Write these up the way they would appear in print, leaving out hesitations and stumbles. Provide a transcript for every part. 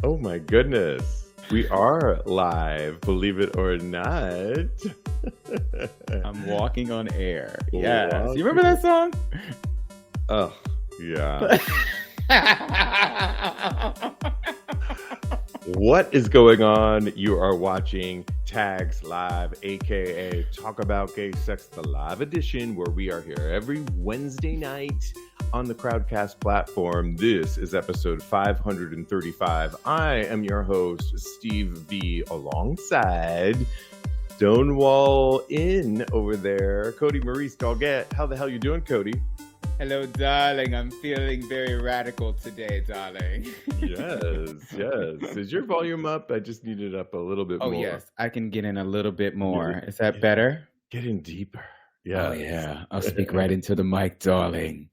Oh my goodness. We are live, believe it or not. I'm walking on air. Yes. You Walking. remember that song? Oh, yeah. What is going on? You are watching Tags Live, aka Talk About Gay Sex, the live edition, where we are here every Wednesday night on the Crowdcast platform. This is episode 535. I am your host, Steve V, alongside Stonewall Inn over there, Kodi Maurice Doggette. How the hell you doing, Kodi? Hello, darling. I'm feeling very radical today, darling. Yes. Is your volume up? I just need it up a little bit more. Oh, yes. I can get in a little bit more. Is that better? Get in deeper. Yeah. Oh, yeah. I'll speak right into the mic, darling.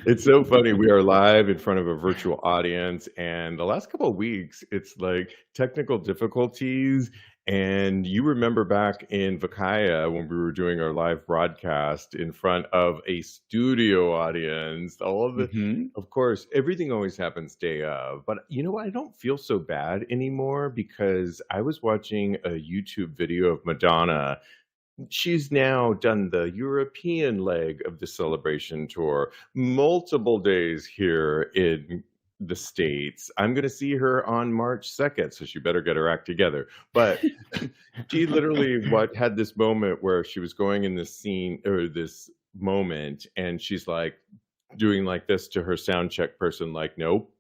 It's so funny. We are live in front of a virtual audience, and the last couple of weeks, it's like technical difficulties. And you remember back in Vakaya when we were doing our live broadcast in front of a studio audience, all of the, of course, everything always happens day of. But you know what? I don't feel so bad anymore because I was watching a YouTube video of Madonna. She's now done the European leg of the Celebration tour, multiple days here in the States. I'm going to see her on March 2nd, so she better get her act together. But she literally had this moment where she was going in this scene or this moment, and she's like doing like this to her sound check person, like, nope,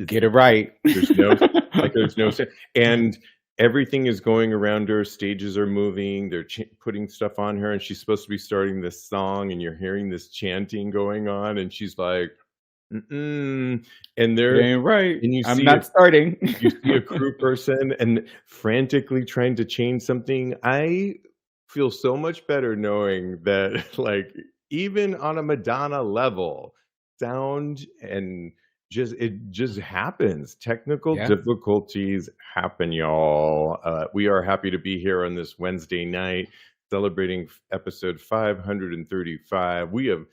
get it right. There's no, and everything is going around her. Stages are moving. They're putting stuff on her, and she's supposed to be starting this song, and you're hearing this chanting going on, and she's like, and they're ain't right. And I'm not starting. You see a crew person and frantically trying to change something. I feel so much better knowing that, like, even on a Madonna level, sound and it just happens. Technical difficulties happen, y'all. We are happy to be here on this Wednesday night celebrating episode 535. We have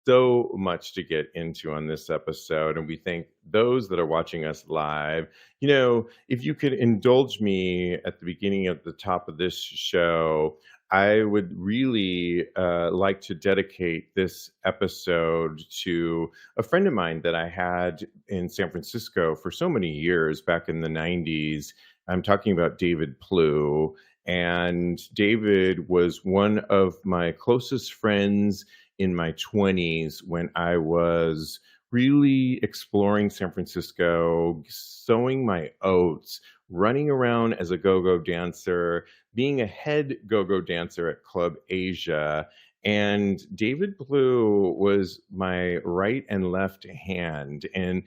so much to get into on this episode, and we thank those that are watching us live. You know, if you could indulge me at the beginning of the top of this show, I would really like to dedicate this episode to a friend of mine that I had in San Francisco for so many years back in the 90s. I'm talking about David Plew. And David was one of my closest friends in my 20s when I was really exploring San Francisco, sowing my oats, running around as a go-go dancer, being a head go-go dancer at Club Asia. And David Plew was my right and left hand. And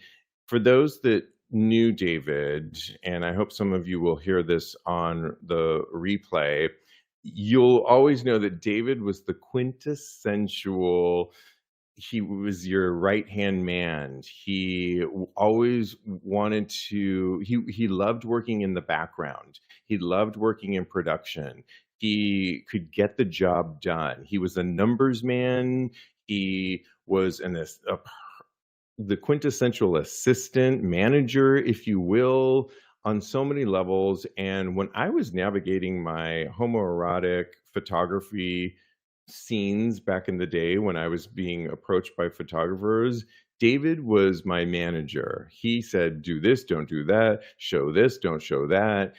for those that knew David, and I hope some of you will hear this on the replay, you'll always know that David was the quintessential. He was your right-hand man. He always wanted to, he loved working in the background. He loved working in production. He could get the job done. He was a numbers man. He was the quintessential assistant manager, if you will, on so many levels. And when I was navigating my homoerotic photography scenes back in the day when I was being approached by photographers, David was my manager. He said, do this, don't do that, show this, don't show that,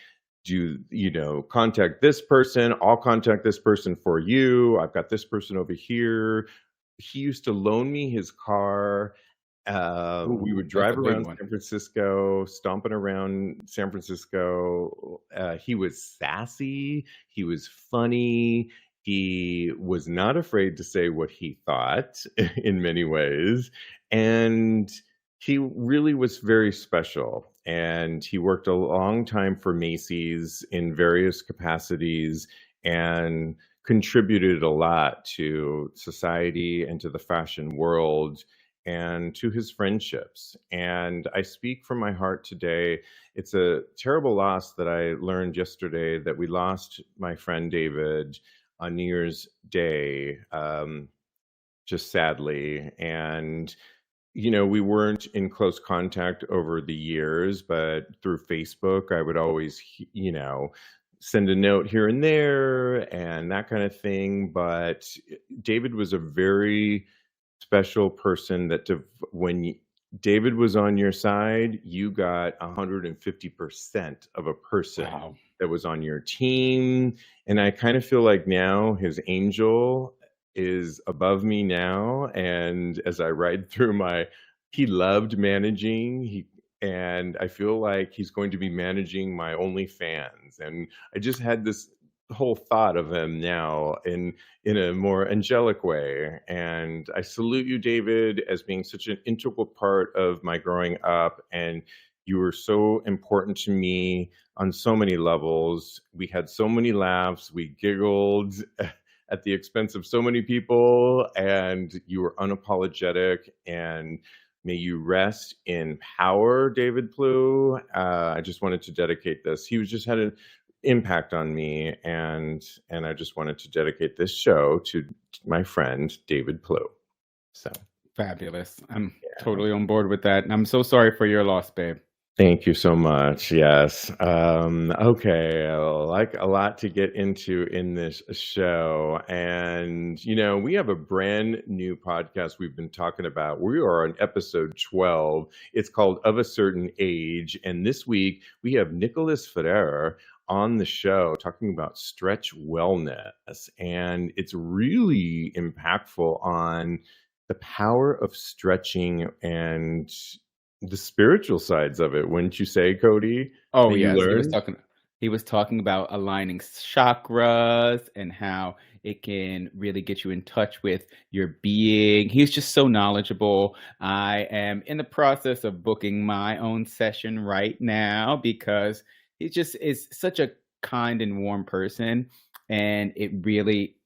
contact this person, I'll contact this person for you, I've got this person over here. He used to loan me his car. We would drive around San Francisco, stomping around San Francisco. He was sassy. He was funny. He was not afraid to say what he thought in many ways. And he really was very special. And he worked a long time for Macy's in various capacities and contributed a lot to society and to the fashion world and to his friendships. And I speak from my heart today. It's a terrible loss that I learned yesterday, that we lost my friend David on New Year's Day, just sadly. And we weren't in close contact over the years, but through Facebook, I would always, send a note here and there and that kind of thing. But David was a very special person that when David was on your side, you got 150% of a person Wow. that was on your team. And I kind of feel like now his angel is above me now. And as I ride through he loved managing. And I feel like he's going to be managing my OnlyFans. And I just had this whole thought of him now in a more angelic way. And I salute you, David, as being such an integral part of my growing up. And you were so important to me on so many levels. We had so many laughs. We giggled at the expense of so many people. And you were unapologetic. And may you rest in power, David Plew. I just wanted to dedicate this. He was just had an impact on me, and I just wanted to dedicate this show to my friend David Plew. So Fabulous. I'm totally on board with that. And I'm so sorry for your loss, babe. thank you so much. Yes. Okay. Like a lot to get into in this show. And, we have a brand new podcast we've been talking about. We are on episode 12. It's called Of a Certain Age. And this week we have Nicholas Ferrer on the show talking about stretch wellness. And it's really impactful on the power of stretching and the spiritual sides of it, wouldn't you say, Kodi? Oh That you yes, learned? he was talking about aligning chakras and how it can really get you in touch with your being. He's just so knowledgeable. I am in the process of booking my own session right now because he just is such a kind and warm person, and it really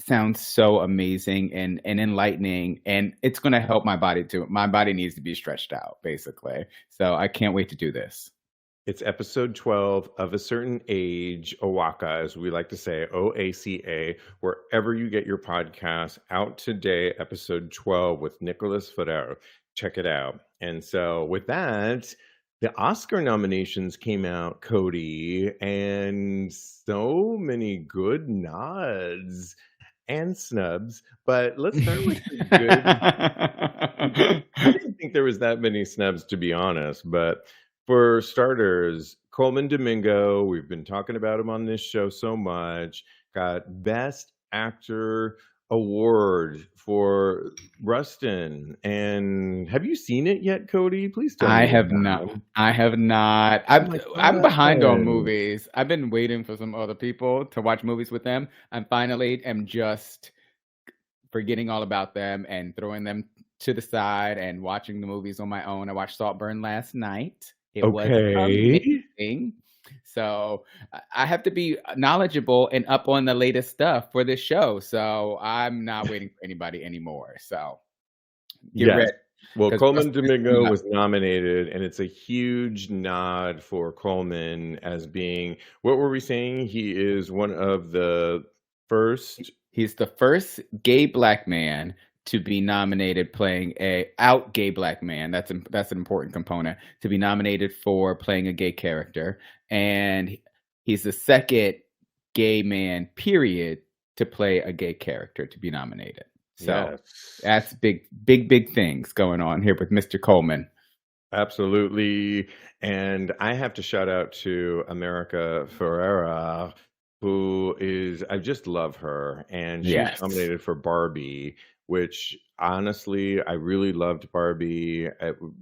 sounds so amazing and enlightening, and it's going to help my body too. My body needs to be stretched out basically, so I can't wait to do this. It's episode 12 of a certain age, OACA, as we like to say, OACA, wherever you get your podcasts. Out today, episode 12 with Nicholas Ferrer. Check it out. And so, with that, the Oscar nominations came out, Kodi, and so many good nods and snubs. But let's start with the good. I didn't think there was that many snubs, to be honest. But for starters, Coleman Domingo, we've been talking about him on this show so much, got Best Actor award for Rustin. And have you seen it yet, Kodi? Please tell me I you have not. have. I have not. Oh my I'm behind on God. movies. I've been waiting for some other people to watch movies with them. I finally am just forgetting all about them and throwing them to the side and watching the movies on my own. I watched Saltburn last night. It was Okay. amazing. So I have to be knowledgeable and up on the latest stuff for this show. So I'm not waiting for anybody anymore. So get Yes. ready Well, because Coleman Domingo was nominated, and it's a huge nod for Coleman as being, what were we saying? He is one of the first. he's the first gay black man to be nominated playing a out gay black man. That's an important component to be nominated for playing a gay character, and he's the second gay man, period, to play a gay character to be nominated. So Yes. that's big things going on here with Mr. Coleman. Absolutely. And I have to shout out to America Ferrera, I just love her. And she was Yes. nominated for Barbie, which honestly, I really loved Barbie.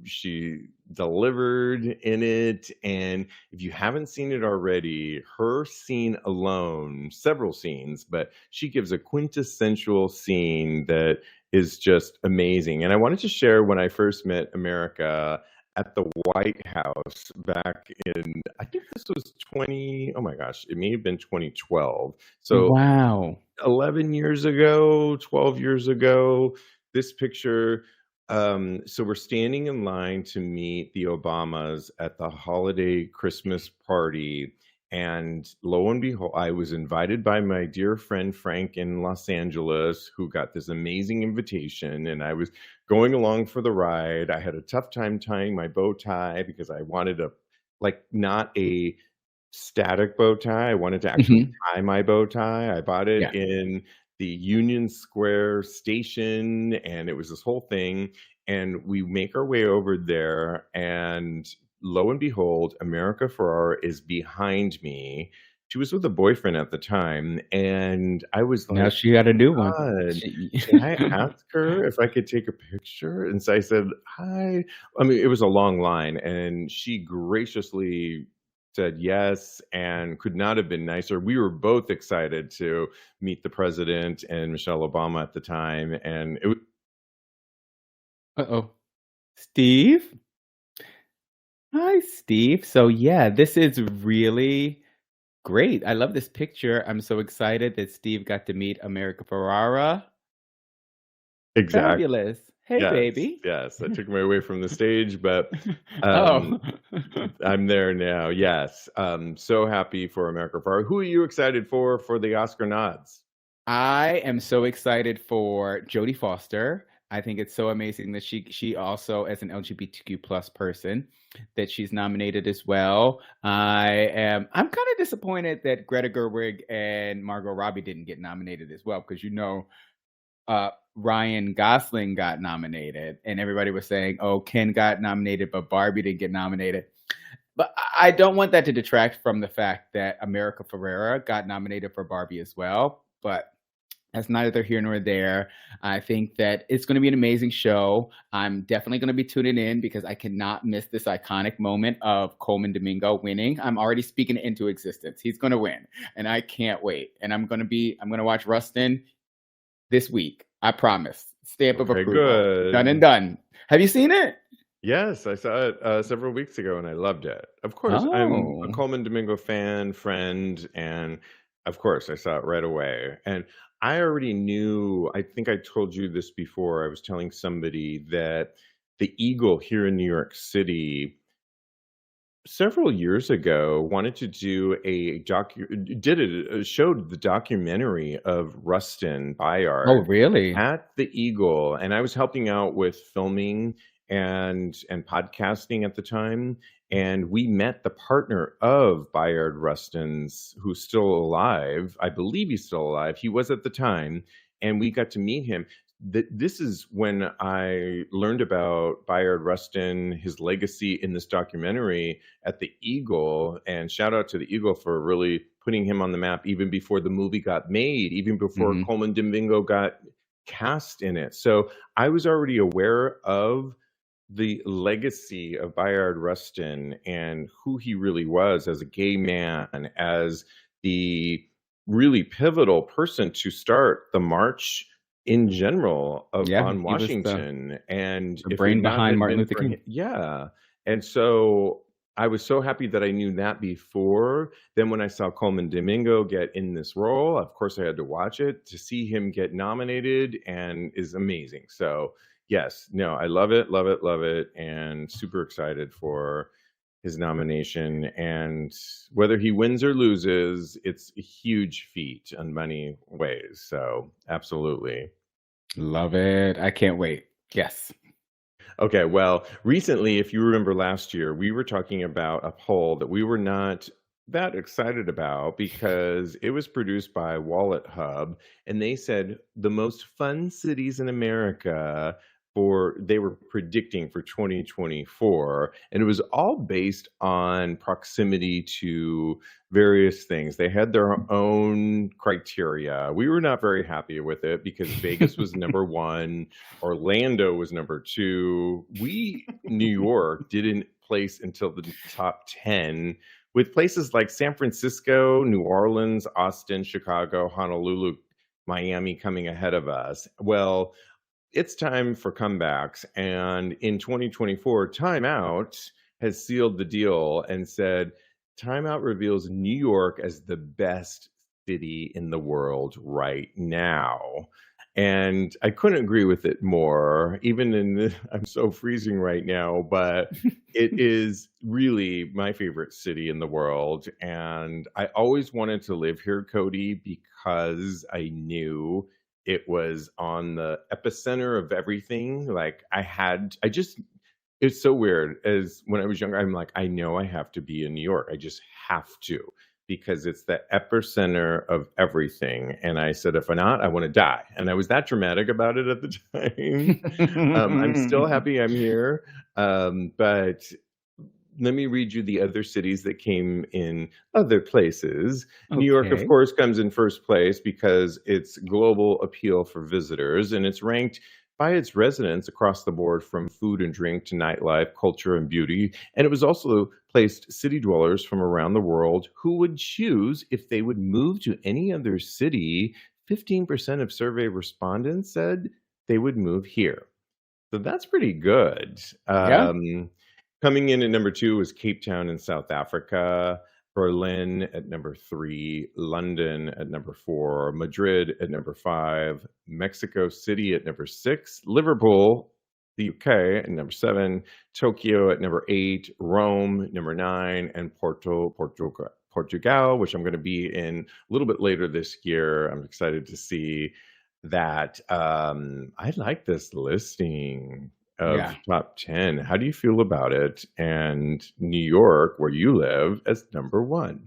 She delivered in it. And if you haven't seen it already, her scene alone, several scenes, but she gives a quintessential scene that is just amazing. And I wanted to share when I first met America at the White House back in, I think this was oh my gosh, it may have been 2012. So Wow. 11 years ago, 12 years ago, this picture. So we're standing in line to meet the Obamas at the holiday Christmas party. And lo and behold, I was invited by my dear friend Frank in Los Angeles, who got this amazing invitation, and I was going along for the ride. I had a tough time tying my bow tie because I wanted a like not a static bow tie. I wanted to actually Mhm. tie my bow tie. I bought it Yeah. in the Union Square station, and it was this whole thing. And we make our way over there, and lo and behold, America Ferrara is behind me. She was with a boyfriend at the time, and I was Now like, she got a new one. God, She should I ask her if I could take a picture? And so I said, "Hi." I mean, it was a long line, and she graciously said yes and could not have been nicer. We were both excited to meet the president and Michelle Obama at the time, and it was Uh-oh. Steve? Hi, Steve. So, yeah, this is really great. I love this picture. I'm so excited that Steve got to meet America Ferrara. exact Fabulous. Hey, yes, baby. yes. I took my way from the stage, but um, Oh. I'm there now. Yes, so happy for America Ferrera. Who are you excited for the Oscar nods? I am so excited for Jodie Foster. I think it's so amazing that she also, as an LGBTQ plus person, that she's nominated as well. I'm kind of disappointed that Greta Gerwig and Margot Robbie didn't get nominated as well, because Ryan Gosling got nominated, and everybody was saying, "Oh, Ken got nominated, but Barbie didn't get nominated." But I don't want that to detract from the fact that America Ferrera got nominated for Barbie as well. But that's neither here nor there. I think that it's going to be an amazing show. I'm definitely going to be tuning in because I cannot miss this iconic moment of Coleman Domingo winning. I'm already speaking it into existence. He's going to win, and I can't wait. And I'm going to watch Rustin this week. I promise. Stamp of Okay, approval. Done and good. done. Have you seen it? Yes, I saw it several weeks ago and I loved it. Of course, I'm a Oh. Coleman Domingo fan, friend, and of course, I saw it right away. And I already knew, I think I told you this before. I was telling somebody that the Eagle here in New York City several years ago wanted to do a showed the documentary of Rustin Oh, Bayard really? at the Eagle, and I was helping out with filming and podcasting at the time, and we met the partner of Bayard Rustin's, who's still alive. I believe he's still alive. He was at the time, and we got to meet him. This is when I learned about Bayard Rustin, his legacy in this documentary at the Eagle, and shout out to the Eagle for really putting him on the map even before the movie got made, even before Mhm. Coleman Domingo got cast in it. So I was already aware of the legacy of Bayard Rustin and who he really was as a gay man, as the really pivotal person to start the march in general of Yeah, on he was Washington. And the if it brain not behind had Martin been Luther for him, King. yeah. And so I was so happy that I knew that before. Then when I saw Coleman Domingo get in this role, of course I had to watch it to see him get nominated and is amazing. So yes, no, I love it, love it, love it, and super excited for his nomination. And whether he wins or loses, it's a huge feat in many ways. So absolutely. Love it. I can't wait. Yes. Okay, well, recently, if you remember last year, we were talking about a poll that we were not that excited about because it was produced by Wallet Hub, and they said the most fun cities in America for they were predicting for 2024, and it was all based on proximity to various things. They had their own criteria. We were not very happy with it because Vegas was number 1, Orlando was number 2. New York, didn't place until the top 10, with places like San Francisco, New Orleans, Austin, Chicago, Honolulu, Miami coming ahead of us. Well, it's time for comebacks. And in 2024, Time Out has sealed the deal and said Time Out reveals New York as the best city in the world right now. And I couldn't agree with it more. Even in the, I'm so freezing right now, but it is really my favorite city in the world. And I always wanted to live here, Cody, because I knew it was on the epicenter of everything. Like I just, it's so weird. As when I was younger, I'm like, I know I have to be in New York. I just have to because it's the epicenter of everything. And I said, if I'm not, I want to die. And I was that dramatic about it at the time. I'm still happy I'm here. But let me read you the other cities that came in other places. New York, of Okay. course, comes in first place because it's global appeal for visitors, and it's ranked by its residents across the board from food and drink to nightlife, culture, and beauty. And it was also placed city dwellers from around the world who would choose if they would move to any other city. 15% of survey respondents said they would move here. So that's pretty good. Yeah. Coming in at number 2 was Cape Town in South Africa, Berlin at number 3, London at number 4, Madrid at number 5, Mexico City at number 6, Liverpool, the UK at number 7, Tokyo at number 8, Rome number 9, and Portugal, which I'm going to be in a little bit later this year. I'm excited to see that. I like this listing of Yeah. top 10. How do you feel about it? And New York, where you live, as number 1.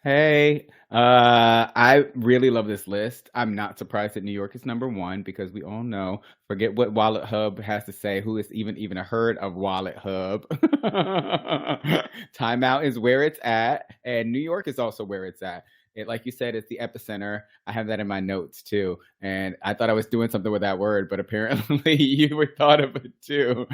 Hey, I really love this list. I'm not surprised that New York is number one because we all know, forget what Wallet Hub has to say, who has even heard of Wallet Hub. Timeout is where it's at, and New York is also where it's at. It, like you said, it's the epicenter. I have that in my notes too, and I thought I was doing something with that word, but apparently you were thought of it too.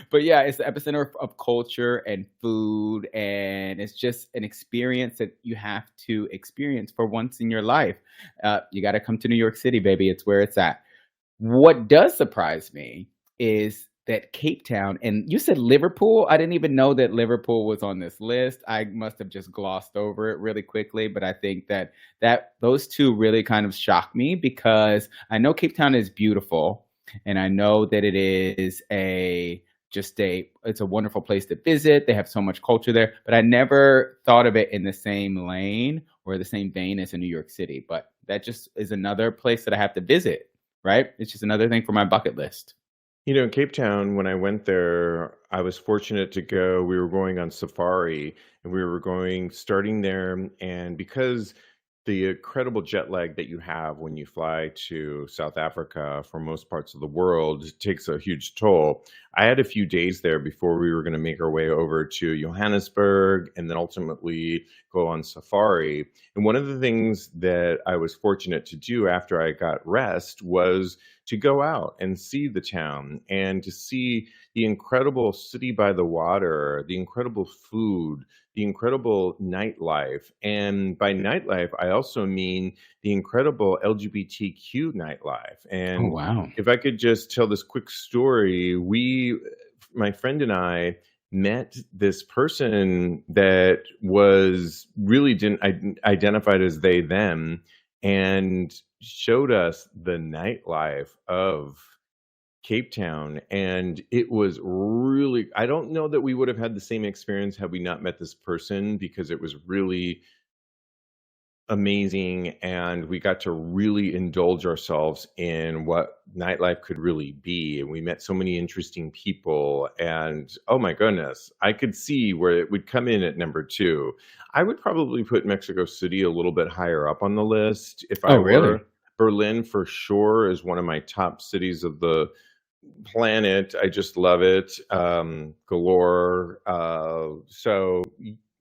But yeah, it's the epicenter of culture and food, and it's just an experience that you have to experience for once in your life. You got to come to New York City, baby. It's where it's at. What does surprise me is that Cape Town, and you said Liverpool. I didn't even know that Liverpool was on this list. I must have just glossed over it really quickly, but I think that those two really kind of shocked me because I know Cape Town is beautiful, and I know that it is it's a wonderful place to visit. They have so much culture there, but I never thought of it in the same lane or the same vein as in New York City. But that just is another place that I have to visit, right? It's just another thing for my bucket list. Cape Town, when I went there, I was fortunate to go. We were going on safari and we were going starting there. And because the incredible jet lag that you have when you fly to South Africa from most parts of the world takes a huge toll. I had a few days there before we were going to make our way over to Johannesburg and then ultimately go on safari. And one of the things that I was fortunate to do after I got rest was to go out and see the town and to see the incredible city by the water, the incredible food, the incredible nightlife. And by nightlife, I also mean the incredible LGBTQ nightlife. Oh, And wow. if I could just tell this quick story, my friend and I, met this person that was really didn't identified as they them and showed us the nightlife of Cape Town. And it was really, I don't know that we would have had the same experience had we not met this person because it was really amazing. And we got to really indulge ourselves in what nightlife could really be. And we met so many interesting people. And oh my goodness, I could see where it would come in at number 2. I would probably put Mexico City a little bit higher up on the list if Oh, I really? were. Berlin for sure is one of my top cities of the planet. I just love it, galore.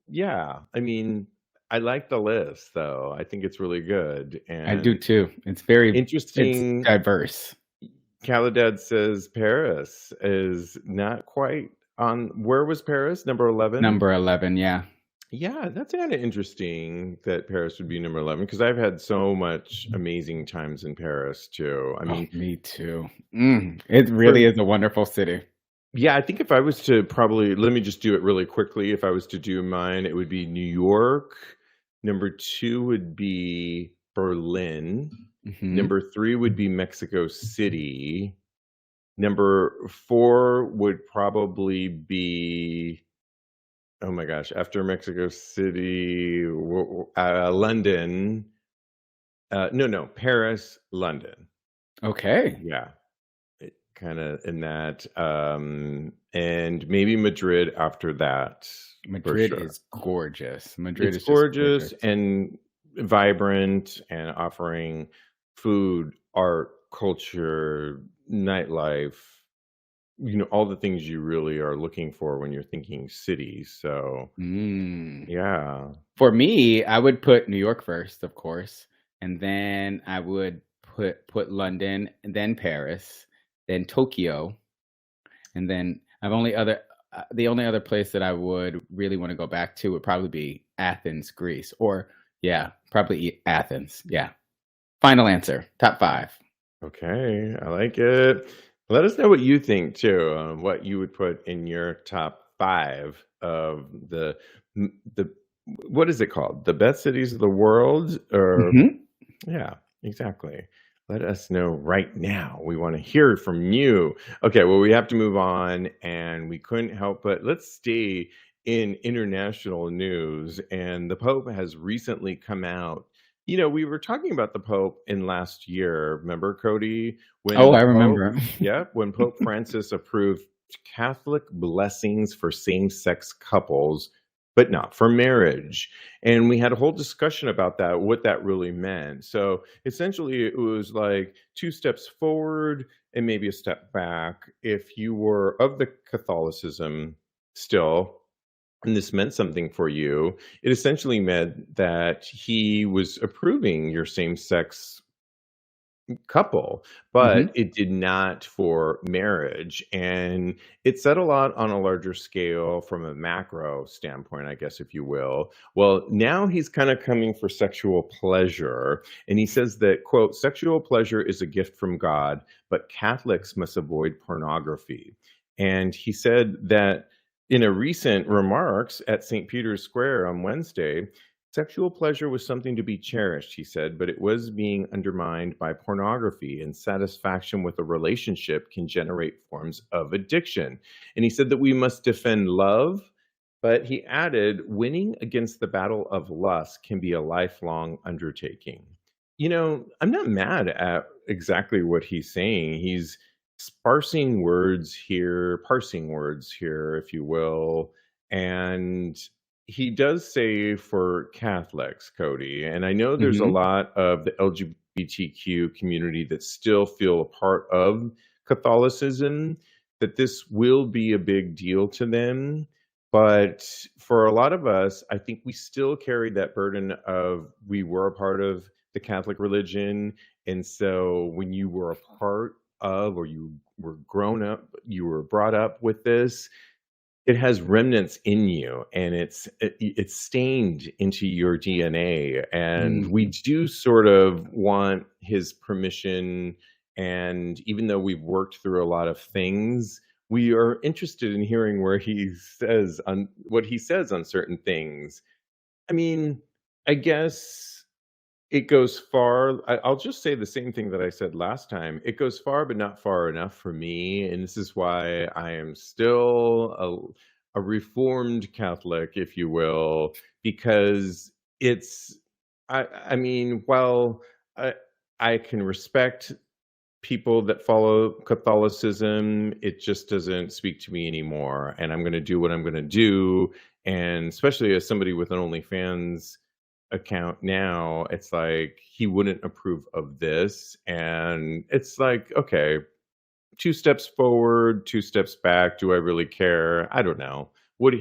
Yeah, I mean, I like the list though. I think it's really good I do and too. It's interesting. diverse. Caladad says Paris is not quite on. Where was Paris? Number 11? Number 11, yeah. Yeah, that's kind of interesting that Paris would be number 11 because I've had so much amazing times in Paris too. I Oh, mean, me too. It for really is a wonderful city. yeah, I think if I was to probably let me just do it really quickly. If I was to do mine, it would be New York. Number 2 would be Berlin. Mhm. Number 3 would be Mexico City. Number 4 would probably be, oh my gosh, after Mexico City, London. No, Paris, London. Okay. Yeah, kinda in that, and maybe Madrid after that, for Madrid sure. is gorgeous. Madrid It's is just gorgeous gorgeous. and vibrant and offering food, art, culture, nightlife, all the things you really are looking for when you're thinking city, so, Mm. yeah. For me, I would put New York first, of course, and then I would put London, and then Paris, then Tokyo, and then the only other place that I would really wanna go back to would probably be Athens, Greece, or yeah, probably Athens, yeah. Final answer, top 5. Okay, I like it. Let us know what you think too, what you would put in your top 5 of the what is it called? The best cities of the world? Or Mhm. yeah, exactly. Let us know right now. We want to hear from you. Okay, well, we have to move on, and we couldn't help but let's stay in international news. And the Pope has recently come out. We were talking about the Pope in last year. Remember, Cody, Oh, when I Pope, remember. yeah, when Pope Francis approved Catholic blessings for same-sex couples, but not for marriage. And we had a whole discussion about that, what that really meant. So essentially, it was like two steps forward and maybe a step back. If you were of the Catholicism still, and this meant something for you, it essentially meant that he was approving your same sex couple, but Mhm. it did not for marriage. And it said a lot on a larger scale from a macro standpoint, I guess, if you will. Well, now he's kind of coming for sexual pleasure. And he says that, quote, sexual pleasure is a gift from God, but Catholics must avoid pornography. And he said that in a recent remarks at St. Peter's Square on Wednesday, sexual pleasure was something to be cherished, he said, but it was being undermined by pornography, and satisfaction with a relationship can generate forms of addiction. And he said that we must defend love, but he added, winning against the battle of lust can be a lifelong undertaking. I'm not mad at exactly what he's saying. He's parsing words here, if you will. And he does say for Catholics, Cody, and I know there's a Mhm. lot of the LGBTQ community that still feel a part of Catholicism, that this will be a big deal to them. But for a lot of us, I think we still carry that burden of we were a part of the Catholic religion. And so when you were a part of, or you were grown up, you were brought up with this, it has remnants in you, and it's stained into your DNA, and we Mhm. do sort of want his permission, and even though we've worked through a lot of things, we are interested in hearing where he says on what he says on certain things. I mean, I guess it goes far. I'll just say the same thing that I said last time. It goes far, but not far enough for me, and this is why I am still a reformed Catholic, if you will, because it's. I mean, while I I can respect people that follow Catholicism, it just doesn't speak to me anymore, and I'm going to do what I'm going to do, and especially as somebody with an OnlyFans account now, it's like he wouldn't approve of this. And it's like, okay, two steps forward, two steps back. Do I really care? I don't know.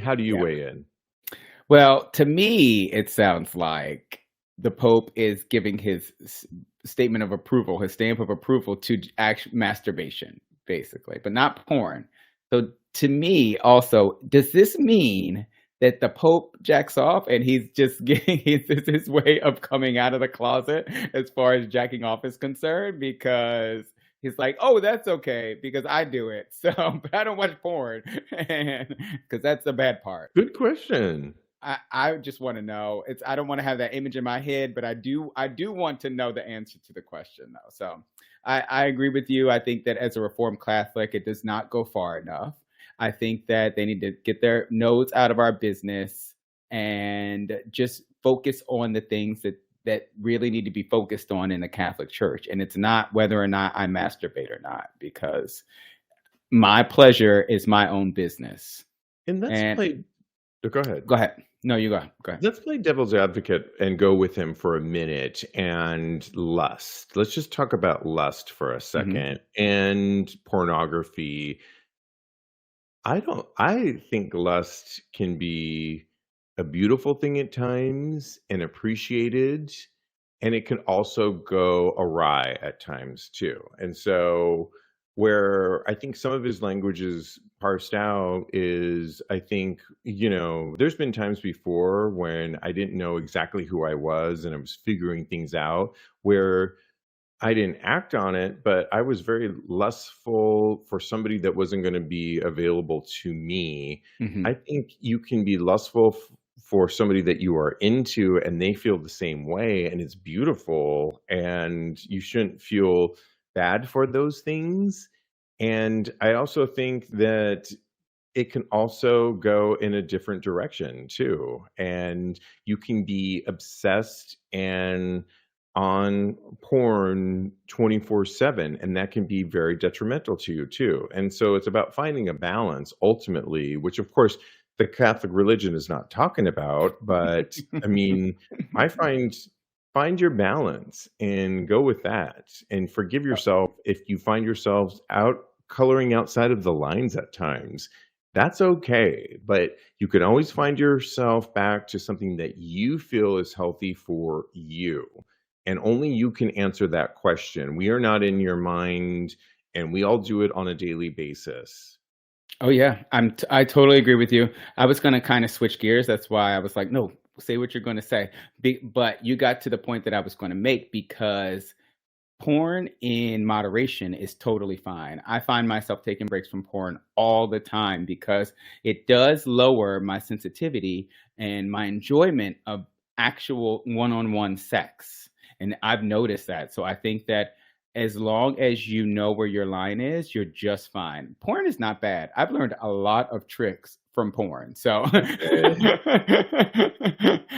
How do you Yeah. weigh in? Well, to me, it sounds like the Pope is giving his statement of approval, his stamp of approval to masturbation, basically, but not porn. So, to me, also, does this mean that the Pope jacks off and he's just getting this is his way of coming out of the closet as far as jacking off is concerned? Because he's like, oh, that's okay because I do it. So, but I don't watch porn because that's the bad part. Good question. I just want to know. It's I don't want to have that image in my head, but I do want to know the answer to the question though. So I agree with you. I think that as a Reformed Catholic, it does not go far enough. I think that they need to get their nose out of our business and just focus on the things that really need to be focused on in the Catholic Church. And it's not whether or not I masturbate or not, because my pleasure is my own business. And let's And play go ahead. go ahead. No, you go. Go ahead. Let's play devil's advocate and go with him for a minute and lust. Let's just talk about lust for a Mhm. second and pornography. I think lust can be a beautiful thing at times and appreciated, and it can also go awry at times too. And so where I think some of his language is parsed out is I think, there's been times before when I didn't know exactly who I was and I was figuring things out where I didn't act on it, but I was very lustful for somebody that wasn't gonna be available to me. I Mhm. think you can be lustful for somebody that you are into and they feel the same way, and it's beautiful, and you shouldn't feel bad for those things. And I also think that it can also go in a different direction too. And you can be obsessed and on porn 24/7, and that can be very detrimental to you too. And so it's about finding a balance ultimately, which of course the Catholic religion is not talking about, but I mean, I find your balance and go with that and forgive yourself if you find yourselves out coloring outside of the lines at times. That's okay, but you can always find yourself back to something that you feel is healthy for you, and only you can answer that question. We are not in your mind, and we all do it on a daily basis. Oh yeah, I totally agree with you. I was gonna kind of switch gears. That's why I was like, no, say what you're gonna say. But you got to the point that I was going to make, because porn in moderation is totally fine. I find myself taking breaks from porn all the time because it does lower my sensitivity and my enjoyment of actual one-on-one sex. And I've noticed that. So I think that as long as you know where your line is, you're just fine. Porn is not bad. I've learned a lot of tricks from porn. So Okay.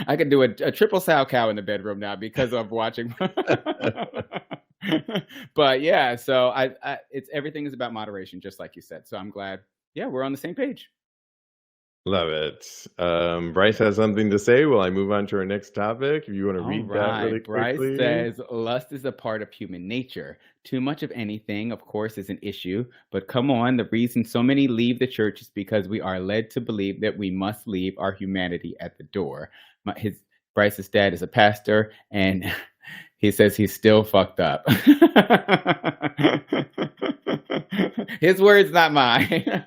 I can do a triple sow cow in the bedroom now because of watching. But yeah, so it's everything is about moderation, just like you said. So I'm glad. Yeah, we're on the same page. Love it. Bryce has something to say. Will I move on to our next topic? If you want to All read that right. really Bryce quickly. says lust is a part of human nature. Too much of anything, of course, is an issue. But come on, the reason so many leave the church is because we are led to believe that we must leave our humanity at the door. His Bryce's dad is a pastor, and he says he's still fucked up. His words, not mine.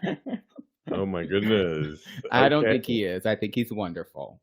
Oh my goodness. I don't Okay. think he is. I think he's wonderful.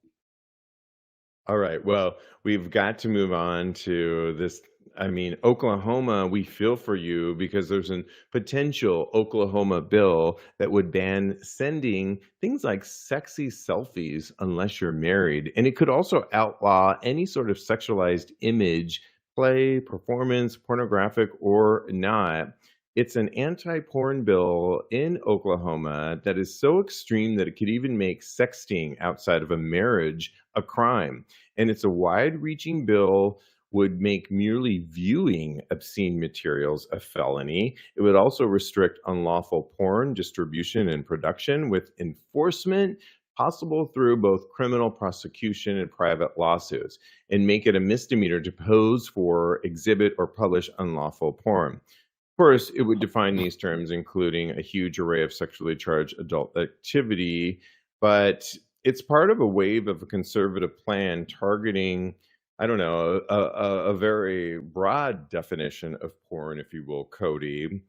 All right. Well, we've got to move on to this. I mean, Oklahoma, we feel for you because there's a potential Oklahoma bill that would ban sending things like sexy selfies unless you're married. And it could also outlaw any sort of sexualized image, play, performance, pornographic or not. It's an anti porn bill in Oklahoma that is so extreme that it could even make sexting outside of a marriage a crime, and it's a wide-reaching bill, would make merely viewing obscene materials a felony. It would also restrict unlawful porn distribution and production, with enforcement possible through both criminal prosecution and private lawsuits, and make it a misdemeanor to pose for, exhibit, or publish unlawful porn. Of course, it would define these terms, including a huge array of sexually charged adult activity, but it's part of a wave of a conservative plan targeting, I don't know, a very broad definition of porn, if you will, Cody,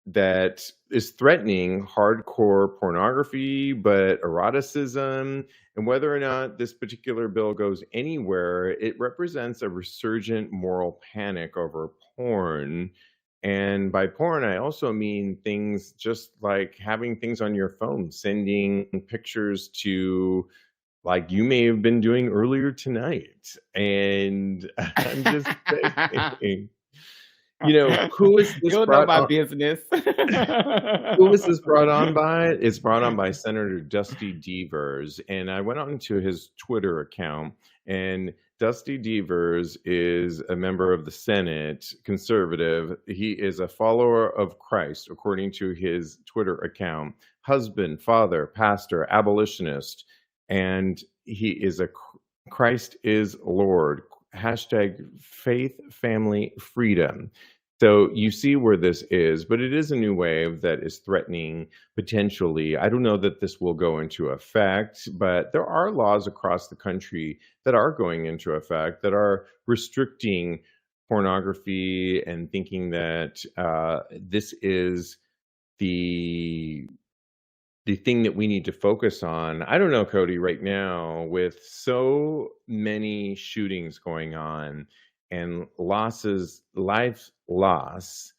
that is threatening hardcore pornography, but eroticism. And whether or not this particular bill goes anywhere, it represents a resurgent moral panic over porn. And by porn, I also mean things just like having things on your phone, sending pictures to like you may have been doing earlier tonight. And I'm just saying, who is this You'll know brought my on? business. Who was this brought on by? It's brought on by Senator Dusty Devers. And I went on to his Twitter account, and Dusty Devers is a member of the Senate, conservative. He is a follower of Christ, according to his Twitter account, husband, father, pastor, abolitionist. And he is a Christ is Lord. Hashtag faith, family, freedom. So you see where this is, but it is a new wave that is threatening potentially. I don't know that this will go into effect, but there are laws across the country that are going into effect that are restricting pornography and thinking that this is the thing that we need to focus on. I don't know, Kodi, right now, with so many shootings going on and life loss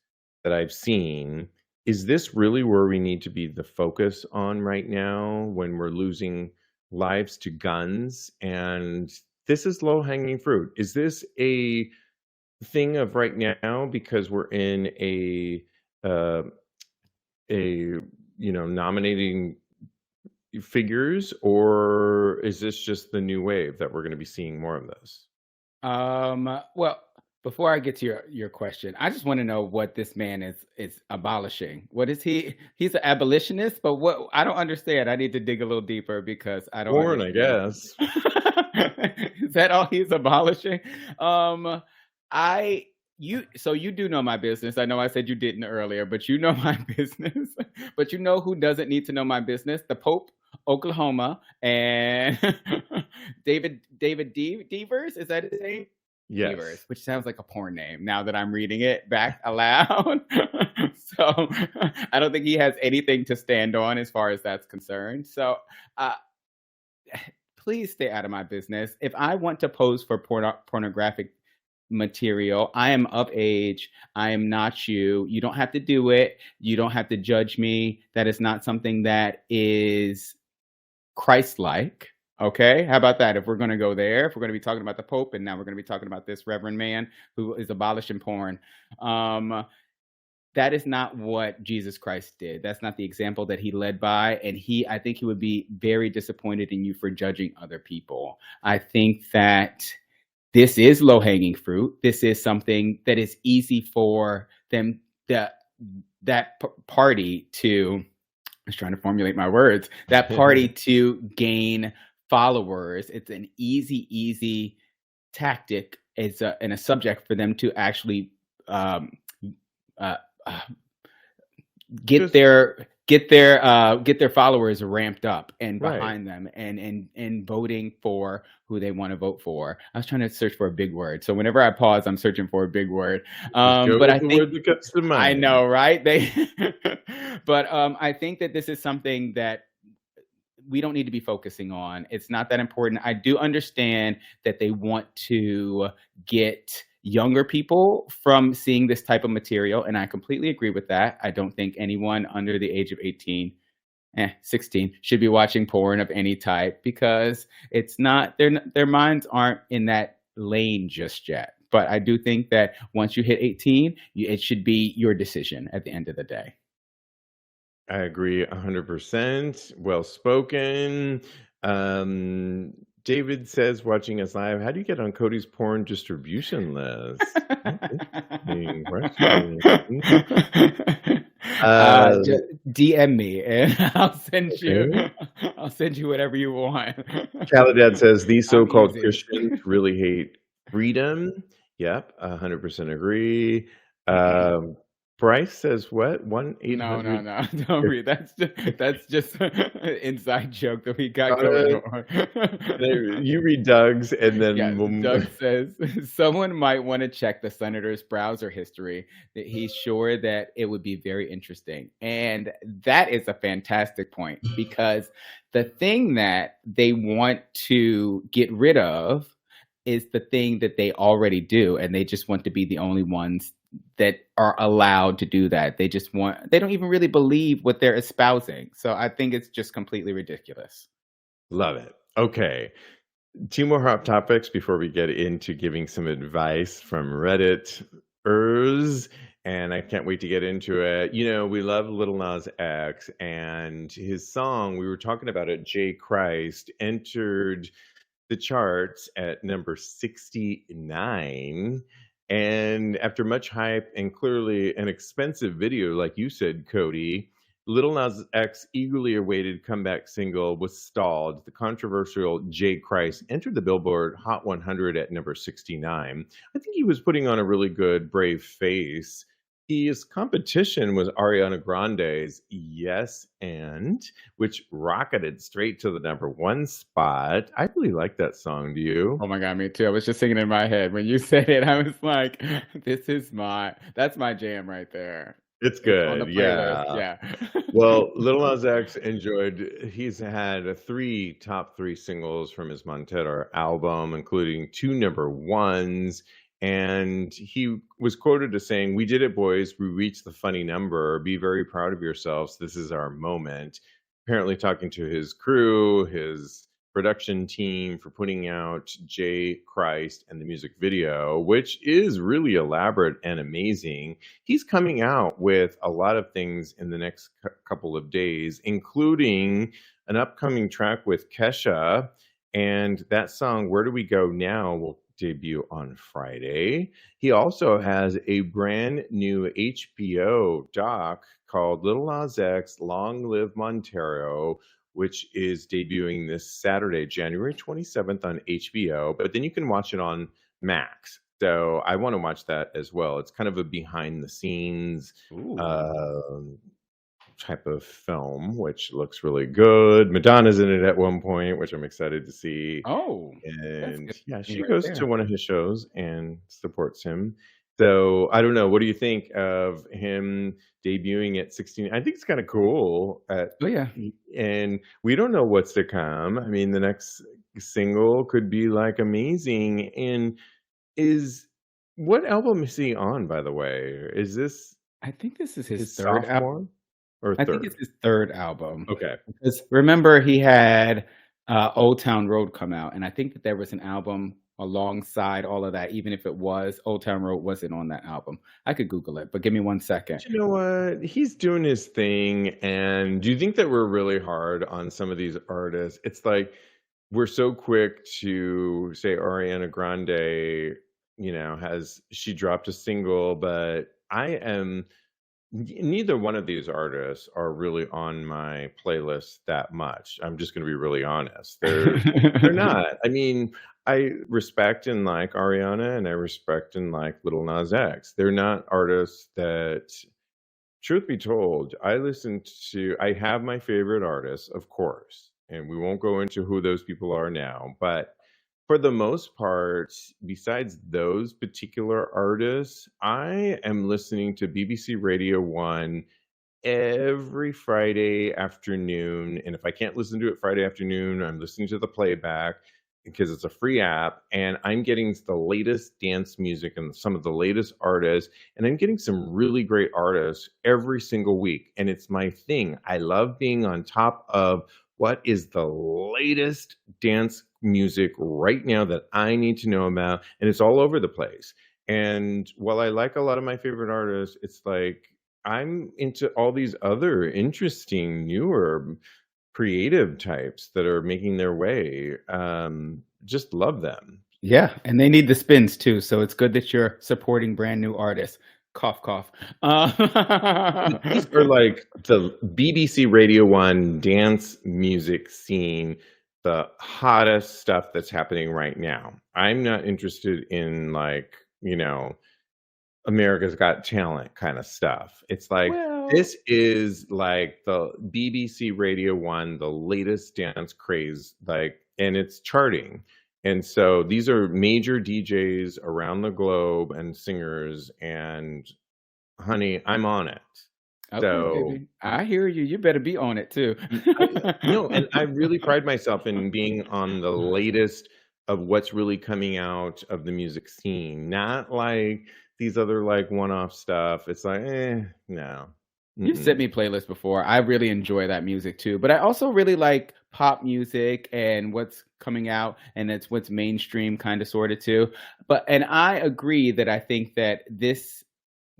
that I've seen, is this really where we need to be the focus on right now when we're losing lives to guns? And this is low hanging fruit. Is this a thing of right now because we're in uh, a nominating figures, or is this just the new wave that we're going to be seeing more of this? Well, before I get to your question, I just want to know what this man is abolishing. What is he? He's an abolitionist, but what? I don't understand. I need to dig a little deeper because I don't Porn, I understand. guess. Is that all he's abolishing? I so you do know my business. I know I said you didn't earlier, but you know my business. But you know who doesn't need to know my business? The Pope, Oklahoma, and David Devers. Is that his name? Devers, Yes. which sounds like a porn name now that I'm reading it back aloud. So I don't think he has anything to stand on as far as that's concerned. So uh, please stay out of my business. If I want to pose for pornographic material, I am of age. I am not you. You don't have to do it. You don't have to judge me. That is not something that is Christ-like. Okay, how about that? If we're going to go there, if we're going to be talking about the Pope, and now we're going to be talking about this reverend man who is abolishing porn, that is not what Jesus Christ did. That's not the example that he led by. And I think he would be very disappointed in you for judging other people. I think that this is low hanging fruit. This is something that is easy for them, that party to, I was trying to formulate my words, that party to gain followers. It's an easy tactic and a subject for them to actually uh, get their followers ramped up and behind them and voting for who they want to vote for. I was trying to search for a big word, so whenever I pause, I'm searching for a big word. But I think word that comes to mind. I know, right? But I think that this is something that we don't need to be focusing on. It's not that important. I do understand that they want to get younger people from seeing this type of material, and I completely agree with that. I don't think anyone under the age of 18, 16 should be watching porn of any type because it's not their minds aren't in that lane just yet. But I do think that once you hit 18, it should be your decision at the end of the day. I agree 100%. Well spoken. David says, watching us live, how do you get on Kodi's porn distribution list? Interesting question. Just DM me and I'll send you whatever you want. Caladad says these so-called Christians really hate freedom. Yep, 100% agree. Bryce says what? 1-800. No, don't read. That's just an inside joke that we got going on. You read Doug's, and then Doug says someone might want to check the senator's browser history. That he's sure that it would be very interesting, and that is a fantastic point because the thing that they want to get rid of is the thing that they already do, and they just want to be the only ones that are allowed to do that. They don't even really believe what they're espousing. So I think it's just completely ridiculous. Love it. Okay. Two more hot topics before we get into giving some advice from Redditors, and I can't wait to get into it. We love Lil Nas X and his song. We were talking about it. J. Christ entered the charts at number 69. And after much hype and clearly an expensive video, like you said, Cody, Little Nas X eagerly awaited comeback single was stalled. The controversial J. Christ entered the Billboard Hot 100 at number 69. I think he was putting on a really good, brave face. His competition was Ariana Grande's Yes and, which rocketed straight to the number one spot. I really like that song. Do you? Oh my god, me too. I was just singing in my head when you said it. I was like, that's my jam right there. It's It's on the good. playlist, Yeah. yeah. Well, Lil Nas X he's had three top three singles from his Montero album, including two number ones. And he was quoted as saying, "We did it, boys. We reached the funny number. Be very proud of yourselves. This is our moment." Apparently, talking to his crew, his production team for putting out J. Christ and the music video, which is really elaborate and amazing. He's coming out with a lot of things in the next couple of days, including an upcoming track with Kesha. And that song, Where Do We Go Now, will debut on Friday. He also has a brand new HBO doc called Little Nas X Long Live Montero, which is debuting this Saturday, January 27th on HBO. But then you can watch it on Max. So I want to watch that as well. It's kind of a behind the scenes Ooh. um, type of film, which looks really good. Madonna's in it at one point, which I'm excited to see. Oh, that's And good yeah, to see she right goes to there. one of his shows and supports him. So I don't know. What do you think of him debuting at 16? I think it's kind of cool. Oh, yeah. And we don't know what's to come. I mean, the next single could be like amazing. And is what album is he on, by the way? Is this I think this is his his 3rd album. sophomore or I think it's third? his 3rd album, Okay. because remember he had, Old Town Road come out, and I think that there was an album alongside all of that, even if it was Old Town Road wasn't on that album. I could Google it, but give me 1 second. But you know what? He's doing his thing. And do you think that we're really hard on some of these artists? It's like we're so quick to say Ariana Grande, has she dropped a single, but neither one of these artists are really on my playlist that much. I'm just going to be really honest. They're not. I mean, I respect and like Ariana, and I respect and like Little Nas X. They're not artists that, truth be told, I have my favorite artists, of course, and we won't go into who those people are now, but for the most part, besides those particular artists, I am listening to BBC Radio 1 every Friday afternoon. And if I can't listen to it Friday afternoon, I'm listening to the playback because it's a free app. And I'm getting the latest dance music and some of the latest artists. And I'm getting some really great artists every single week. And it's my thing. I love being on top of what is the latest dance music right now that I need to know about. And it's all over the place. And while I like a lot of my favorite artists, it's like I'm into all these other interesting, newer, creative types that are making their way. Just love them. Yeah, and they need the spins too, so it's good that you're supporting brand new artists. Cough, cough. These are like the BBC Radio 1 dance music scene, the hottest stuff that's happening right now. I'm not interested in like, America's Got Talent kind of stuff. It's like Well, this is like the BBC Radio 1, the latest dance craze, like, and it's charting. And so these are major DJs around the globe and singers, and honey, I'm on it. okay, So baby. I hear you. You better be on it too. no, and I really pride myself in being on the latest of what's really coming out of the music scene, not like these other like one-off stuff. It's like, no. You've sent Mm-mm. me playlists before. I really enjoy that music too, but I also really like pop music and what's coming out, and that's what's mainstream kind of sort of too. But and I agree that I think that this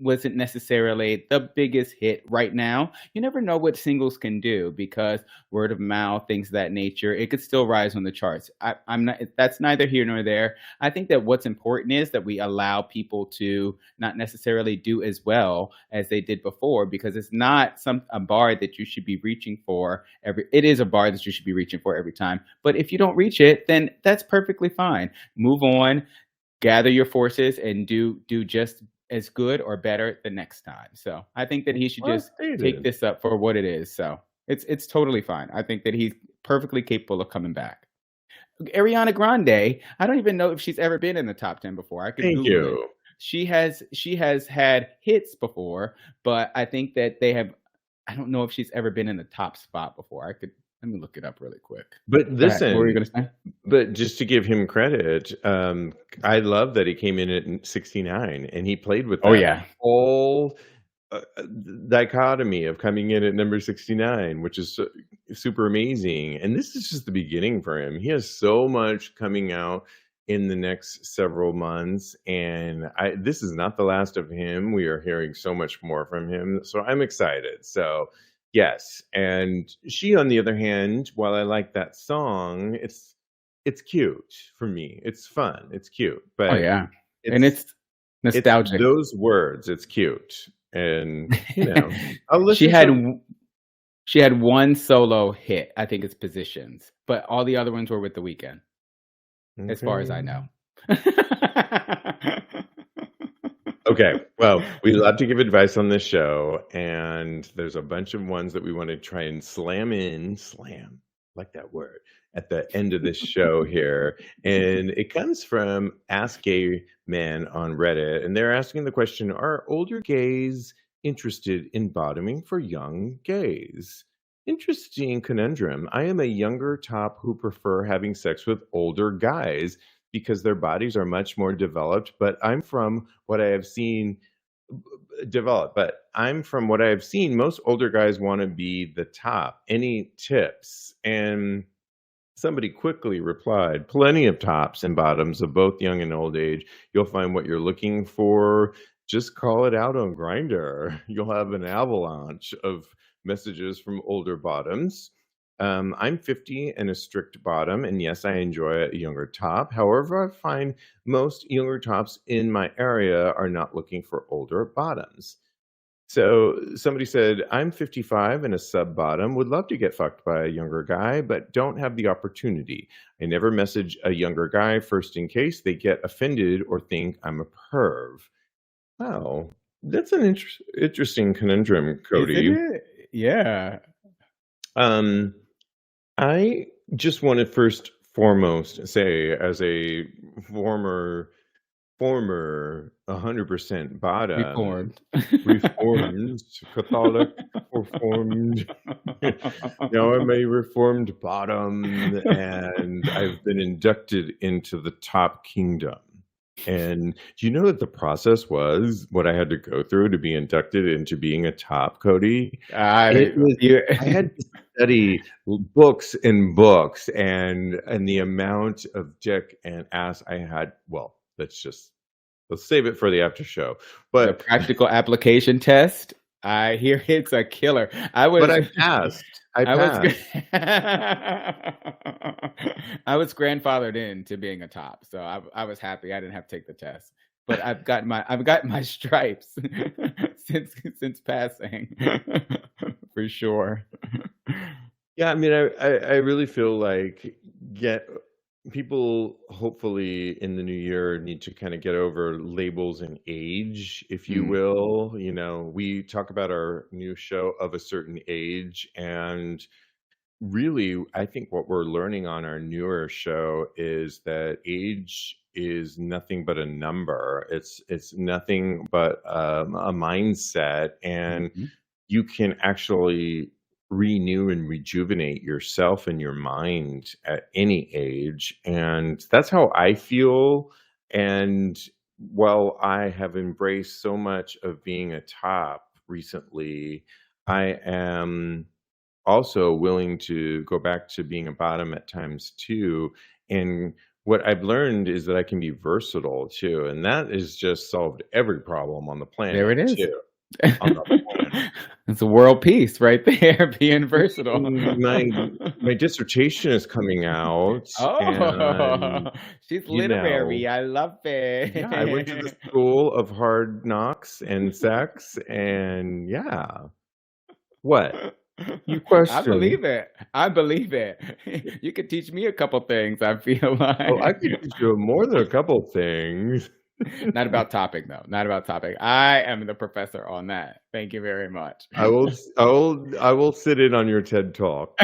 wasn't necessarily the biggest hit right now. You never know what singles can do because word of mouth, things of that nature, it could still rise on the charts. I'm not, that's neither here nor there. I think that what's important is that we allow people to not necessarily do as well as they did before, because it's not some a bar that you should be reaching for every, it is a bar that you should be reaching for every time. But if you don't reach it, then that's perfectly fine. Move on, gather your forces and do just as good or better the next time. So I think that he should Well just take stated. this up for what it is. So it's totally fine. I think that he's perfectly capable of coming back. Ariana Grande, I don't even know if she's ever been in the top 10 before. I could Thank Google it. you. She has had hits before, but I think that they have, I don't know if she's ever been in the top spot before. I could, let me look it up really quick. But Go ahead. What were you listen, gonna say? but just to give him credit, I love that he came in at 69 and he played with Oh that yeah. whole dichotomy of coming in at number 69, which is super amazing. And this is just the beginning for him. He has so much coming out in the next several months, and this is not the last of him. We are hearing so much more from him, so I'm excited. So yes, and she, on the other hand, while I like that song, it's cute for me. It's fun. It's cute, Oh but yeah. And it's it's nostalgic. those words. It's cute, and I'll she listen had to. w- she had one solo hit. I think it's Positions, but all the other ones were with The Weeknd, as far as I Okay. know. Okay. Well, we love to give advice on this show, and there's a bunch of ones that we want to try and slam, like that word, at the end of this show here. And it comes from Ask Gay Men on Reddit, and they're asking the question: are older gays interested in bottoming for young gays? Interesting conundrum. I am a younger top who prefer having sex with older guys because their bodies are much more developed, but I'm from what I have seen develop, but I'm from what I have seen, most older guys want to be the top. Any tips? And somebody quickly replied, plenty of tops and bottoms of both young and old age. You'll find what you're looking for. Just call it out on Grinder. You'll have an avalanche of messages from older bottoms. I'm 50 and a strict bottom, and yes, I enjoy a younger top. However, I find most younger tops in my area are not looking for older bottoms. So somebody said, I'm 55 and a sub bottom, would love to get fucked by a younger guy, but don't have the opportunity. I never message a younger guy first in case they get offended or think I'm a perv. Wow. That's an interesting conundrum, Isn't Cody. it? Yeah. Um, I just want to first foremost say, as a former 100% bottom, Reformed. reformed, Catholic, reformed. Now I'm a reformed bottom, and I've been inducted into the top kingdom. And do you know that the process was what I had to go through to be inducted into being a top, Cody? It I was you I had to study books and books, and the amount of dick and ass I had. Well, let's save it for the after show. the But practical application test, I hear it's a killer. I but was I passed. I I was passed. I was grandfathered into being a top, so I was happy I didn't have to take the test. But I've got my stripes since passing for sure. Yeah, I mean, I really feel like get people hopefully in the new year need to kind of get over labels and age, if you Mm, will. We talk about our new show of a certain age, and really, I think what we're learning on our newer show is that age is nothing but a number. It's nothing but a mindset, and mhm. you can actually renew and rejuvenate yourself and your mind at any age. And that's how I feel. And while I have embraced so much of being a top recently, I am also willing to go back to being a bottom at times too. And what I've learned is that I can be versatile too, and that has just solved every problem on the There planet it is. too. On the planet. It's a world peace right there, being versatile. My dissertation is coming out, and Oh, she's you know, literary. I love yeah, I went to the it. school of hard knocks and sex, and yeah. What? You I question. believe it. I believe it. You could teach me a couple things, I feel Oh, I like. could teach you more than a couple things. Not about topic, though. Not about topic. I am the professor on that. Thank you very much. I will sit in on your TED Talk,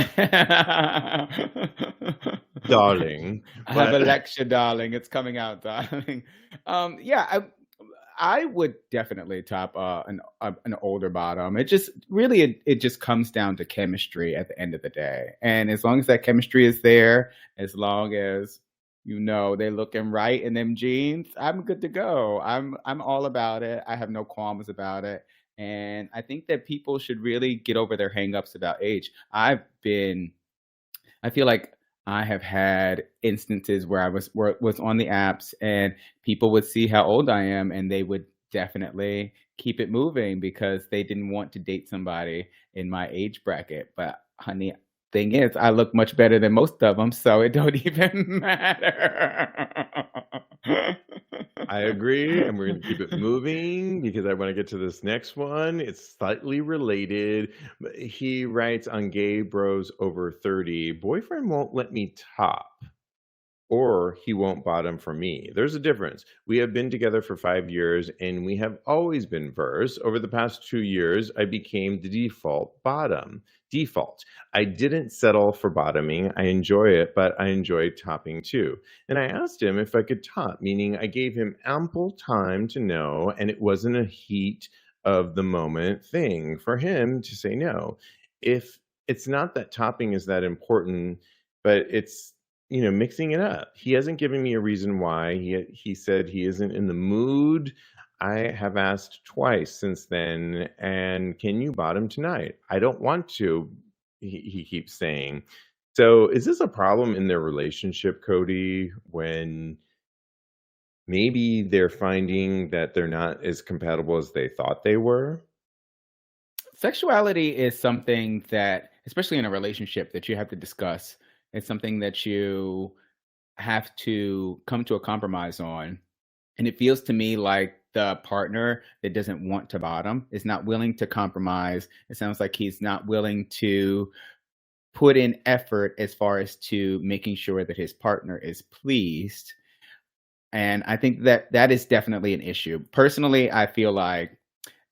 darling, I have but a lecture, darling. It's coming out, darling. Yeah, I would definitely top an older bottom. It just really it just comes down to chemistry at the end of the day. And as long as that chemistry is there, as long as they looking right in them jeans, I'm good to go. I'm all about it. I have no qualms about it. And I think that people should really get over their hangups about age. I feel like I have had instances where I was on the apps and people would see how old I am and they would definitely keep it moving because they didn't want to date somebody in my age bracket. But honey, thing is, I look much better than most of them, so it don't even matter. I agree, and we're gonna keep it moving because I wanna get to this next one. It's slightly related. But he writes on Gay Bros Over 30, boyfriend won't let me top, or he won't bottom for me. There's a difference. We have been together for 5 years and we have always been verse. Over the past 2 years, I became the default bottom. Default. I didn't settle for bottoming. I enjoy it, but I enjoy topping too. And I asked him if I could top, meaning I gave him ample time to know, and it wasn't a heat of the moment thing for him to say no. If it's not that topping is that important, but it's mixing it up. He hasn't given me a reason why. He said he isn't in the mood. I have asked twice since then, and can you bottom tonight? I don't want to, he keeps saying. So is this a problem in their relationship, Cody, when maybe they're finding that they're not as compatible as they thought they were? Sexuality is something that, especially in a relationship, that you have to discuss. It's something that you have to come to a compromise on. And it feels to me like the partner that doesn't want to bottom is not willing to compromise. It sounds like he's not willing to put in effort as far as to making sure that his partner is pleased. And I think that that is definitely an issue. Personally, I feel like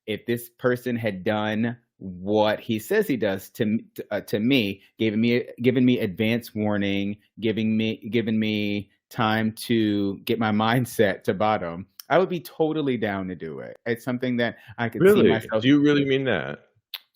if this person had done what he says he does to me, giving me advance warning, giving me time to get my mindset to bottom, I would be totally down to do it. It's something that I could see Really? myself Do you really mean that?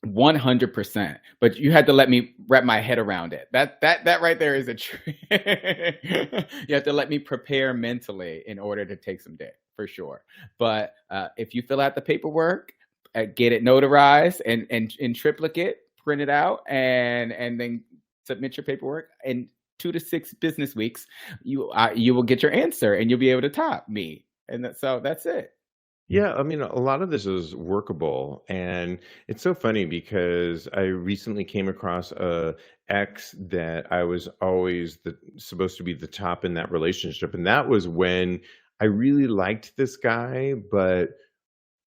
100%. But you had to let me wrap my head around it. That right there is a trick. You have to let me prepare mentally in order to take some dick for sure. But if you fill out the paperwork, get it notarized and in triplicate, print it out, and then submit your paperwork. In 2 to 6 business weeks, you will get your answer and you'll be able to top me. And so that's it. Yeah, I mean, a lot of this is workable, and it's so funny because I recently came across a ex that I was always supposed to be the top in that relationship, and that was when I really liked this guy, but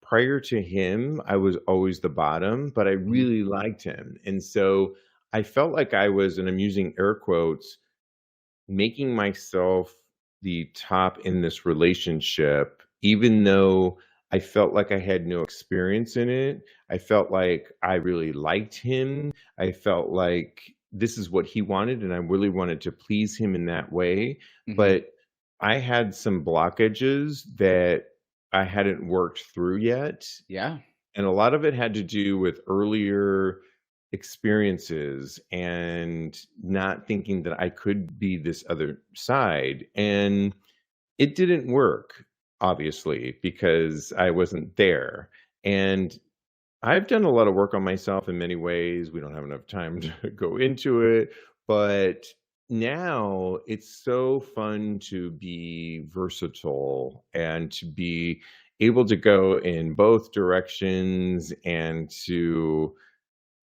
prior to him, I was always the bottom, but I Mhm. really liked him, and so I felt like I was, and I'm using air quotes, making myself the top in this relationship, even though I felt like I had no experience in it. I felt like I really liked him. I felt like this is what he wanted, and I really wanted to please him in that way. Mhm. But I had some blockages that I hadn't worked through yet. Yeah. And a lot of it had to do with earlier experiences and not thinking that I could be this other side. And it didn't work, obviously, because I wasn't there. And I've done a lot of work on myself in many ways. We don't have enough time to go into it, but now it's so fun to be versatile and to be able to go in both directions and to,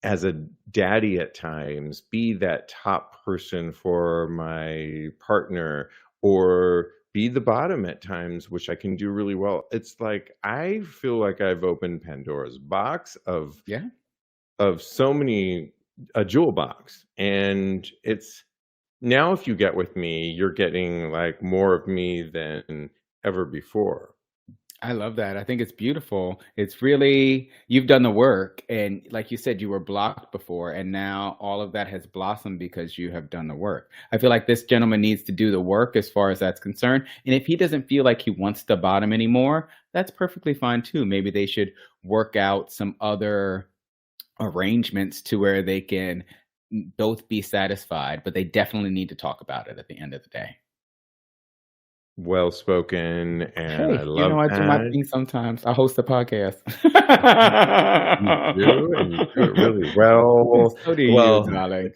as a daddy at times, be that top person for my partner or be the bottom at times, which I can do really well. It's like I feel like I've opened Pandora's box Yeah. of so many, a jewel box, and it's now if you get with me, you're getting like more of me than ever before. I love that. I think it's beautiful. It's really, you've done the work. And like you said, you were blocked before, and now all of that has blossomed because you have done the work. I feel like this gentleman needs to do the work as far as that's concerned. And if he doesn't feel like he wants to bottom anymore, that's perfectly fine too. Maybe they should work out some other arrangements to where they can both be satisfied, but they definitely need to talk about it at the end of the day. Well spoken, and I Hey, you love know, I do my that. thing sometimes. I host a podcast. You do, and you do it really well. So do you, Well, darling.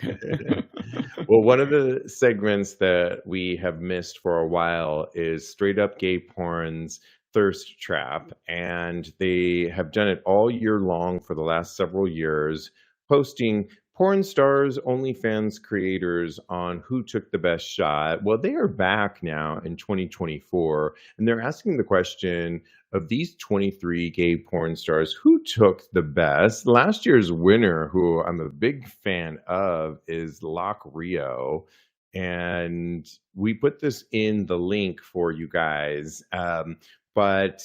well, one of the segments that we have missed for a while is straight up gay porn's thirst trap, and they have done it all year long for the last several years, posting porn stars, OnlyFans creators on who took the best shot. Well, they are back now in 2024, and they're asking the question of these 23 gay porn stars, who took the best? Last year's winner, who I'm a big fan of, is Lock Rio. And we put this in the link for you guys. But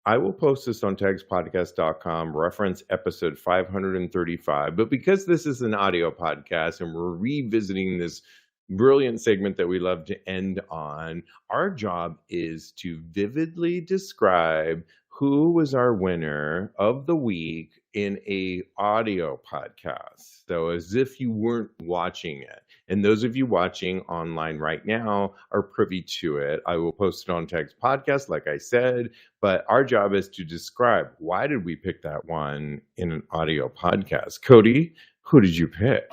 I will post this on tagspodcast.com, reference episode 535. But because this is an audio podcast and we're revisiting this brilliant segment that we love to end on, our job is to vividly describe who was our winner of the week in a audio podcast. So as if you weren't watching it. And those of you watching online right now are privy to it. I will post it on Tags Podcast, like I said, but our job is to describe why did we pick that one in an audio podcast. Kodi, who did you pick?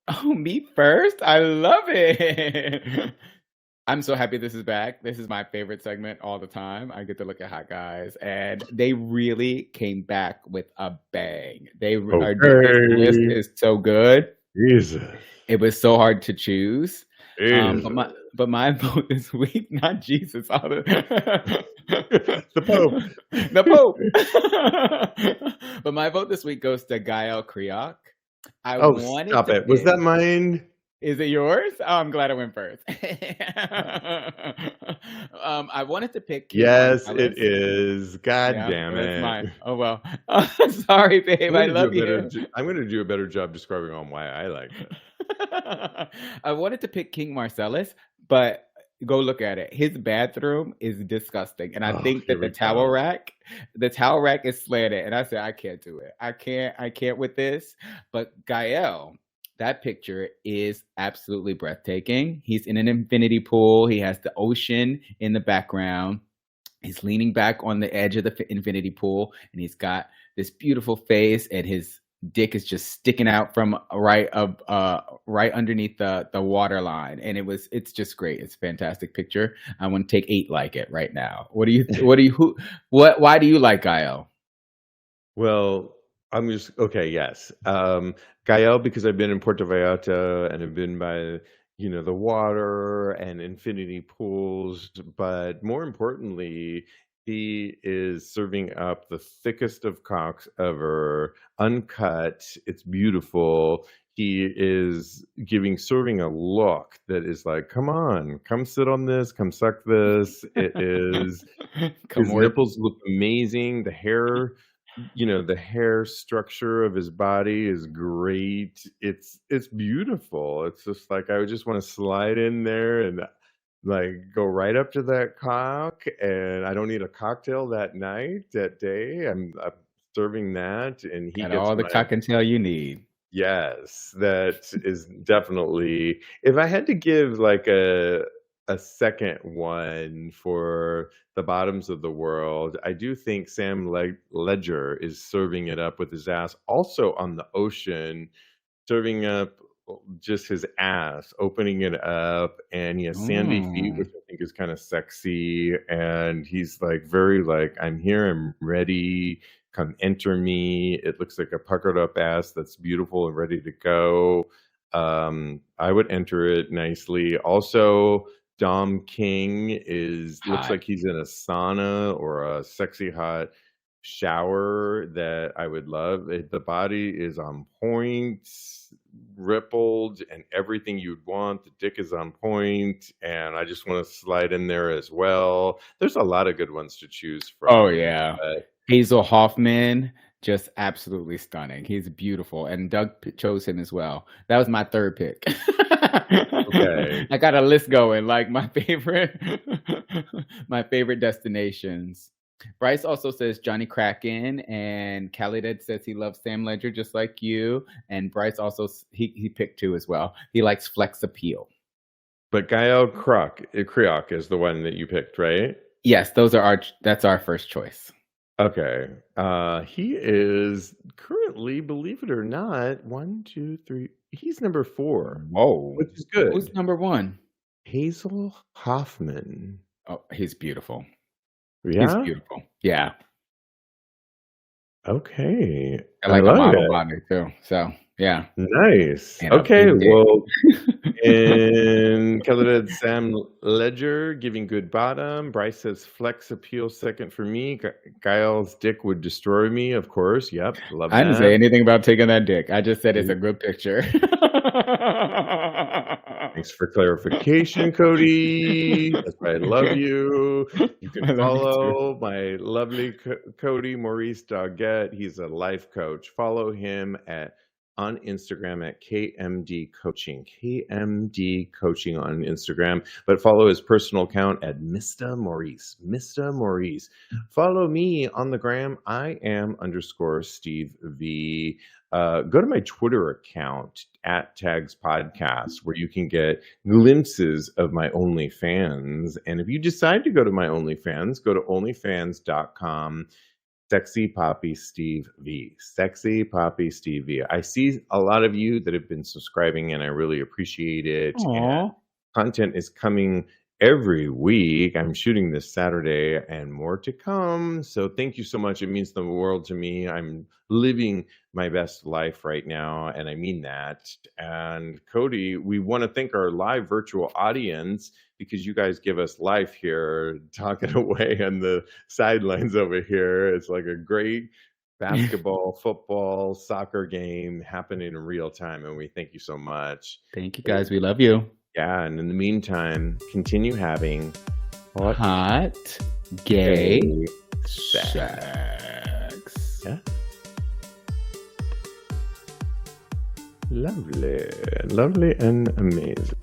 Oh, me first? I love it. I'm so happy this is back. This is my favorite segment all the time. I get to look at hot guys, and they really came back with a bang. This list Okay. is so good. Jesus. It was so hard to choose. But Jesus. my vote this week, not Jesus, The Pope. the Pope. But my vote this week goes to Gael Kriok. I Oh, wanted stop to it. Was that pick. mine? Is it yours? Oh, I'm glad I went first. I wanted to pick King Yes, it Marcellus. is. God Yeah, damn that's it. mine. Oh well. Sorry, babe. I love you. I'm gonna do a better job describing on why I like it. I wanted to pick King Marcellus, but go look at it. His bathroom is disgusting, and I Oh, think here that we go. the towel rack is slanted. And I said, I can't do it. I can't with this. But Gael, that picture is absolutely breathtaking. He's in an infinity pool. He has the ocean in the background. He's leaning back on the edge of the infinity pool, and he's got this beautiful face, and his dick is just sticking out from right underneath the water line. And it's just great. It's a fantastic picture. I want to take 8 like it right now. Why do you like Gael? Well, I'm just okay, yes. Gael, because I've been in Puerto Vallarta and I've been by, the water and infinity pools, but more importantly, he is serving up the thickest of cocks ever, uncut. It's beautiful. He is serving a look that is like, come on, come sit on this, come suck this. It is, Come his on. nipples look amazing. The hair structure of his body is great. It's beautiful. It's just like I would just want to slide in there and like go right up to that cock, and I don't need a cocktail that day. I'm serving that, and he Got gets all the my cock and tail you need. yes. That is definitely if I had to give like a second one for the bottoms of the world. I do think Sam Ledger is serving it up with his ass. Also on the ocean, serving up just his ass, opening it up, and he has sandy feet, Mm, which I think is kind of sexy. And he's like very like, I'm here, I'm ready. Come enter me. It looks like a puckered up ass that's beautiful and ready to go. I would enter it nicely. Also, Dom King looks hot. like he's in a sauna or a sexy hot shower that I would love. The body is on point, rippled, and everything you'd want. The dick is on point, and I just want to slide in there as well. There's a lot of good ones to choose Oh, from. yeah. Hazel Hoffman, just absolutely stunning. He's beautiful, and Doug chose him as well. That was my third pick. Okay. I got a list going, like my favorite, my favorite destinations. Bryce also says Johnny Kraken, and Khalid says he loves Sam Ledger just like you. And Bryce also he picked two as well. He likes flex appeal. But Gael Kriok is the one that you picked, right? Yes, that's our first choice. Okay. He is currently, believe it or not, 1, 2, 3. He's number 4, Whoa. which is Who's good. number one? Hazel Hoffman. Oh, he's beautiful. He's Yeah? beautiful. Yeah. Okay. I I like a love model it. body too. So yeah. Nice. And a Okay, big dick. well, and Khaled Sam Ledger giving good bottom. Bryce says flex appeal second for me. Gail's dick would destroy me, of course. Yep, love I didn't say that. anything about taking that dick. I just said it's a good picture. Thanks for clarification, Kodi. That's why I love you. You can I love you too. follow my lovely Kodi Maurice Doggette. He's a life coach. Follow him on Instagram at KMD Coaching. KMD Coaching on Instagram. But follow his personal account at Mr. Maurice. Mr. Maurice. Follow me on the gram. I am _Steve V. Go to my Twitter account at Tags Podcast, where you can get glimpses of my OnlyFans. And if you decide to go to my OnlyFans, go to onlyfans.com. Sexy Poppy Steve V. Sexy Poppy Steve V. I see a lot of you that have been subscribing, and I really appreciate it. And Aw. content is coming every week. I'm shooting this Saturday and more to come. So thank you so much. It means the world to me. I'm living my best life right now, and I mean that. And Kodi, we want to thank our live virtual audience because you guys give us life here, talking away on the sidelines over here. It's like a great basketball, football, soccer game happening in real time, and we thank you so much. Thank you guys. We love you. Yeah, and in the meantime, continue having Hot gay sex. sex. Yeah. Lovely, lovely and amazing.